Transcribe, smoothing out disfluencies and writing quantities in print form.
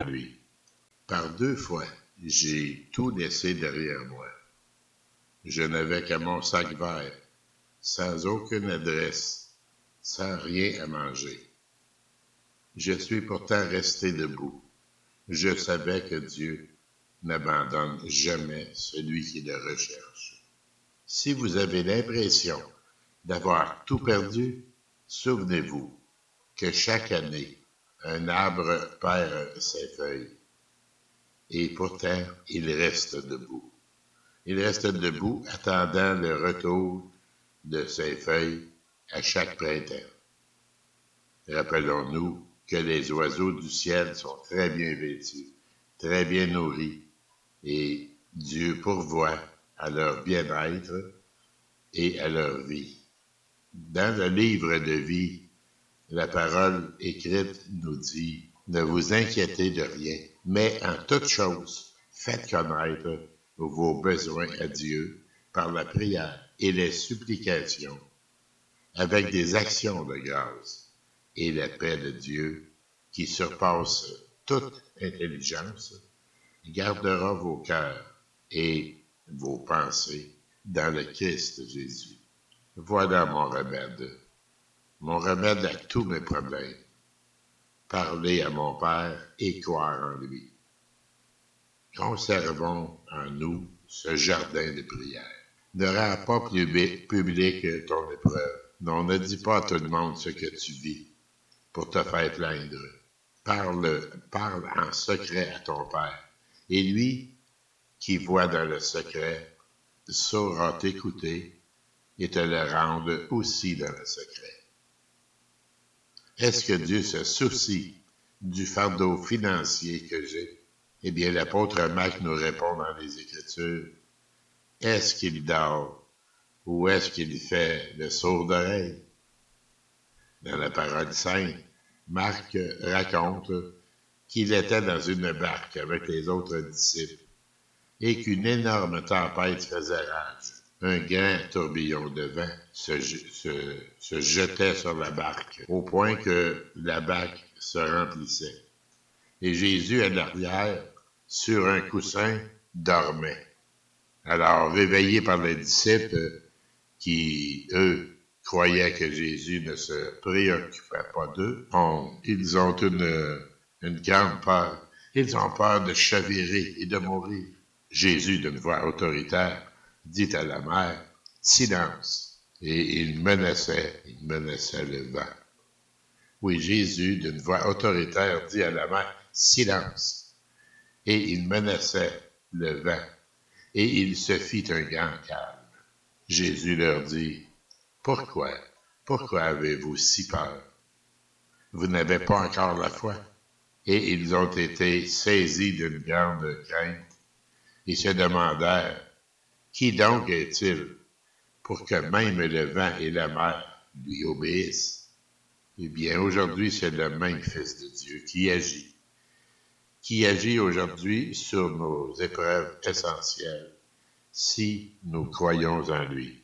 lui. Par 2 fois, j'ai tout laissé derrière moi. Je n'avais qu'à mon sac vert, sans aucune adresse, sans rien à manger. Je suis pourtant resté debout. Je savais que Dieu n'abandonne jamais celui qui le recherche. Si vous avez l'impression d'avoir tout perdu, souvenez-vous que chaque année, un arbre perd ses feuilles. Et pourtant, il reste debout. Il reste debout, attendant le retour de ses feuilles à chaque printemps. Rappelons-nous que les oiseaux du ciel sont très bien vêtus, très bien nourris, et Dieu pourvoit à leur bien-être et à leur vie. Dans le livre de vie, la parole écrite nous dit « Ne vous inquiétez de rien, mais en toute chose, faites connaître vos besoins à Dieu par la prière et les supplications, avec des actions de grâce. Et la paix de Dieu, qui surpasse toute intelligence, gardera vos cœurs et vos pensées dans le Christ Jésus. » Voilà mon remède à tous mes problèmes. Parler à mon Père et croire en lui. Conservons en nous ce jardin de prière. Ne rends pas public ton épreuve. Non, ne dis pas à tout le monde ce que tu vis pour te faire plaindre. Parle en secret à ton Père. Et lui, qui voit dans le secret, saura t'écouter et te le rendre aussi dans le secret. Est-ce que Dieu se soucie du fardeau financier que j'ai? Eh bien, l'apôtre Marc nous répond dans les Écritures. Est-ce qu'il dort ou est-ce qu'il fait le sourd d'oreille? Dans la parole sainte, Marc raconte qu'il était dans une barque avec les autres disciples et qu'une énorme tempête faisait rage. Un grand tourbillon de vent se jetait sur la barque, au point que la barque se remplissait. Et Jésus, en arrière, sur un coussin, dormait. Alors, réveillés par les disciples, qui, eux, croyaient que Jésus ne se préoccupait pas d'eux, ils ont une grande peur. Ils ont peur de chavirer et de mourir. Jésus, d'une voix autoritaire, dit à la mer, « Silence !» Et il menaçait le vent. Oui, Jésus, d'une voix autoritaire, dit à la mer, « Silence !» Et il menaçait le vent. Et il se fit un grand calme. Jésus leur dit, « Pourquoi avez-vous si peur? Vous n'avez pas encore la foi? » Et ils ont été saisis d'une grande crainte et se demandèrent, « Qui donc est-il pour que même le vent et la mer lui obéissent? » Eh bien, aujourd'hui, c'est le même Fils de Dieu qui agit aujourd'hui sur nos épreuves essentielles, si nous croyons en lui.